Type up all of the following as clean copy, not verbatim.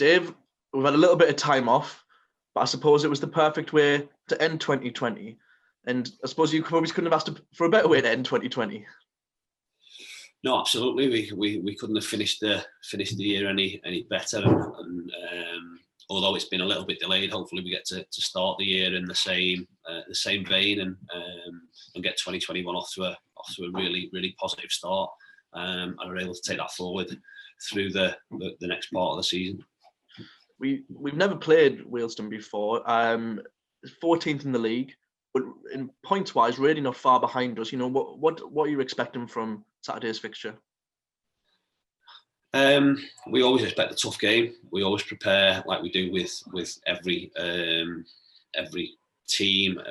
Dave, we've had a little bit of time off, but I suppose it was the perfect way to end 2020. And I suppose you probably couldn't have asked for a better way to end 2020. No, absolutely. We couldn't have finished the year any better. And although it's been a little bit delayed, hopefully we get to start the year in the same vein and get 2021 off to a really, really positive start. And are able to take that forward through the next part of the season. We've never played Wealdstone before. 14th in the league, but in points wise, really not far behind us. You know, what are you expecting from Saturday's fixture? We always expect a tough game. We always prepare like we do with every team,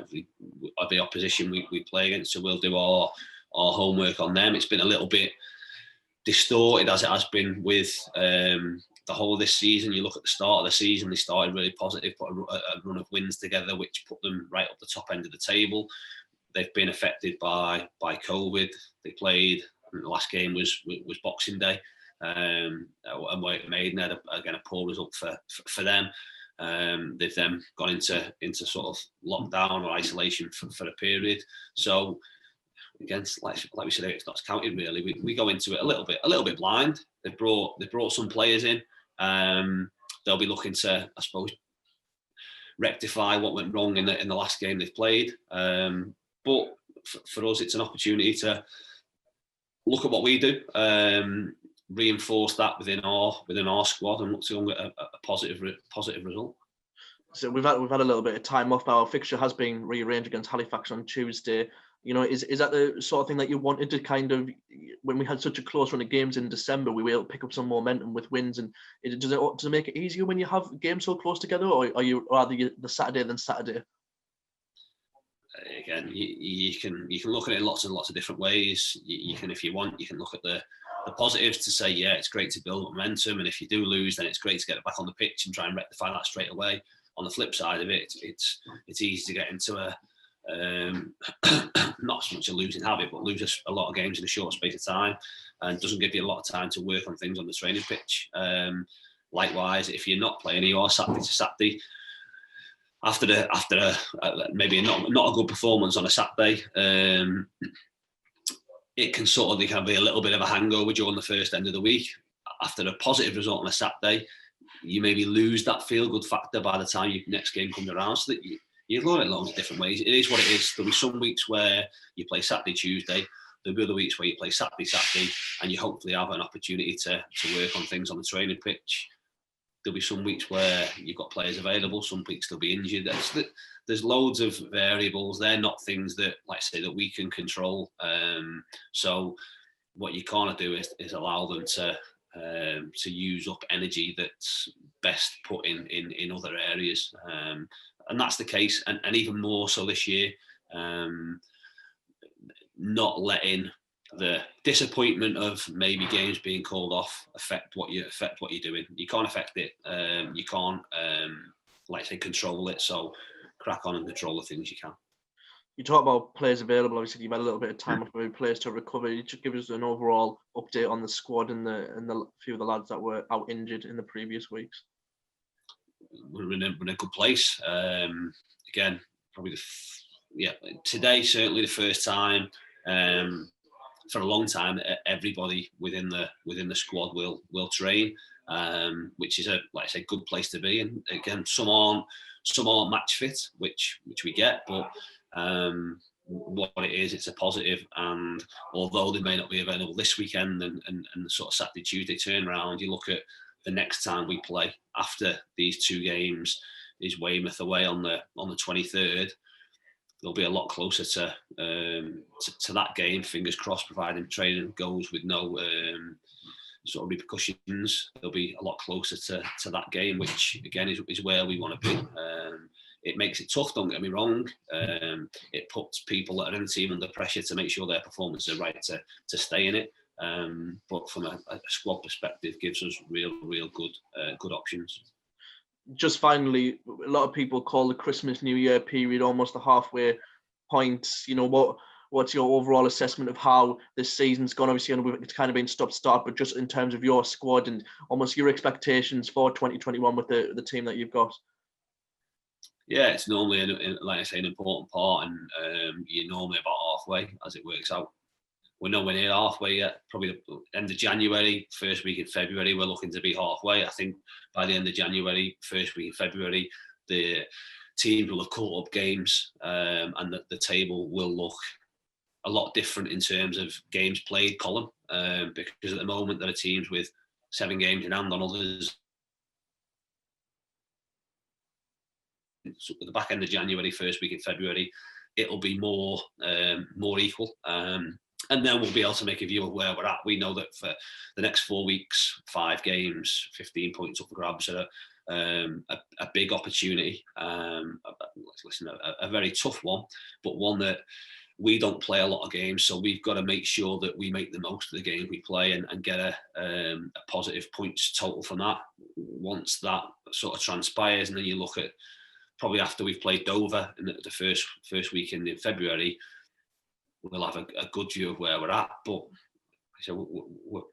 every opposition we play against. So we'll do our homework on them. It's been a little bit distorted as it has been with the whole of this season. You look at the start of the season, they started really positive, put a run of wins together, which put them right up the top end of the table. They've been affected by COVID. They played, I think the last game was Boxing Day, and White Maiden had a poor result for them. They've then gone into sort of lockdown or isolation for a period. So again, like we said, it's not counted really. We go into it a little bit blind. They've brought some players in. They'll be looking to, I suppose, rectify what went wrong in the last game they've played. But for us, it's an opportunity to look at what we do, reinforce that within our squad, and look to get a positive result. So we've had a little bit of time off. Our fixture has been rearranged against Halifax on Tuesday. You know, is that the sort of thing that you wanted to kind of, when we had such a close run of games in December, we were able to pick up some momentum with wins? And does it make it easier when you have games so close together, or are you rather the Saturday than Saturday? Again, you can look at it in lots and lots of different ways. You can, if you want, you can look at the positives to say, yeah, it's great to build momentum, and if you do lose, then it's great to get it back on the pitch and try and rectify that straight away. On the flip side of it, it's easy to get into a not so much a losing habit, but lose a lot of games in a short space of time, and doesn't give you a lot of time to work on things on the training pitch. Likewise, if you're not playing, you are Saturday to Saturday. After maybe not a good performance on a Saturday, it can sort of be a little bit of a hangover during the first end of the week. After a positive result on a Saturday, you maybe lose that feel-good factor by the time your next game comes around. So that you learn it loads of different ways. It is what it is. There'll be some weeks where you play Saturday, Tuesday. There'll be other weeks where you play Saturday, and you hopefully have an opportunity to work on things on the training pitch. There'll be some weeks where you've got players available. Some weeks they'll be injured. There's loads of variables. They're not things that, like I say, that we can control. So what you can't do is allow them to use up energy that's best put in other areas. And that's the case, and even more so this year. Not letting the disappointment of maybe games being called off affect what you're doing. You can't affect it. You can't, like I say, control it. So crack on and control the things you can. You talk about players available. Obviously, you've had a little bit of time for players to recover. You just give us an overall update on the squad and the few of the lads that were out injured in the previous weeks. We're in a good place. Again, probably today certainly the first time for a long time everybody within the squad will train, which is like I say, good place to be. And again, some aren't match fit, which we get, but what it is, it's a positive. And although they may not be available this weekend and sort of Saturday, Tuesday turnaround, you look at the next time we play after these two games is Weymouth away on the 23rd. They'll be a lot closer to that game. Fingers crossed, providing training goes with no sort of repercussions. They'll be a lot closer to that game, which again is where we want to be. It makes it tough. Don't get me wrong. It puts people that are in the team under pressure to make sure their performances are right to stay in it. But from a squad perspective, gives us real good options. Just finally, a lot of people call the Christmas New Year period almost the halfway point. You know, what's your overall assessment of how this season's gone? Obviously, it's kind of been stop-start, but just in terms of your squad and almost your expectations for 2021 with the team that you've got. Yeah, it's normally, like I say, an important part, and you're normally about halfway as it works out. We're nowhere near halfway yet. Probably the end of January, first week in February, we're looking to be halfway. I think by the end of January, first week in February, the teams will have caught up games, and the table will look a lot different in terms of games played column, because at the moment there are teams with 7 games in hand on others. So at the back end of January, first week in February, it'll be more equal. And then we'll be able to make a view of where we're at. We know that for the next 4 weeks, 5 games, 15 points up for grabs are a big opportunity. A very tough one, but one that we don't play a lot of games, so we've got to make sure that we make the most of the games we play and get a positive points total from that. Once that sort of transpires, and then you look at probably after we've played Dover in the first weekend in February, we'll have a good view of where we're at. But so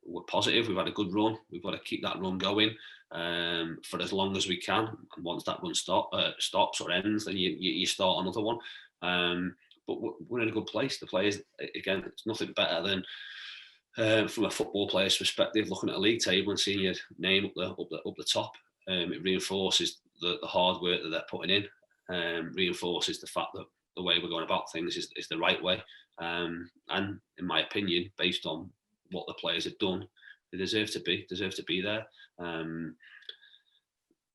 we're positive. We've had a good run. We've got to keep that run going for as long as we can. And once that run stops or ends, then you start another one. But we're in a good place. The players, again, it's nothing better than from a football player's perspective, looking at a league table and seeing your name up the top. It reinforces the hard work that they're putting in. Reinforces the fact that the way we're going about things is the right way. And in my opinion, based on what the players have done, they deserve to be there.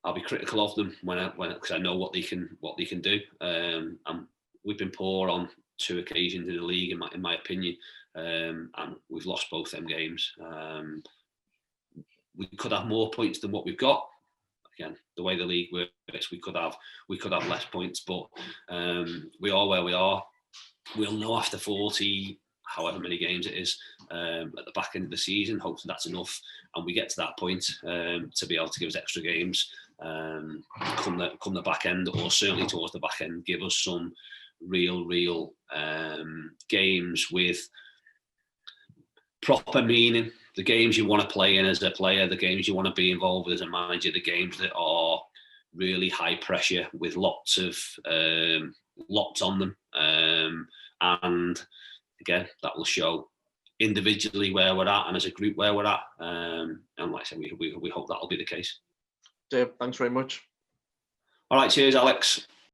I'll be critical of them because I know what they can do. And we've been poor on 2 occasions in the league, in my opinion, and we've lost both them games. We could have more points than what we've got. Again, the way the league works, we could have less points, but we are where we are. We'll know after 40, however many games it is, at the back end of the season. Hopefully that's enough, and we get to that point to be able to give us extra games come the back end, or certainly towards the back end, give us some real games with proper meaning. The games you want to play in as a player, the games you want to be involved with as a manager, the games that are really high pressure with lots on them. And again, that will show individually where we're at and as a group where we're at. And like I said, we hope that'll be the case. Dave, thanks very much. All right, cheers, Alex.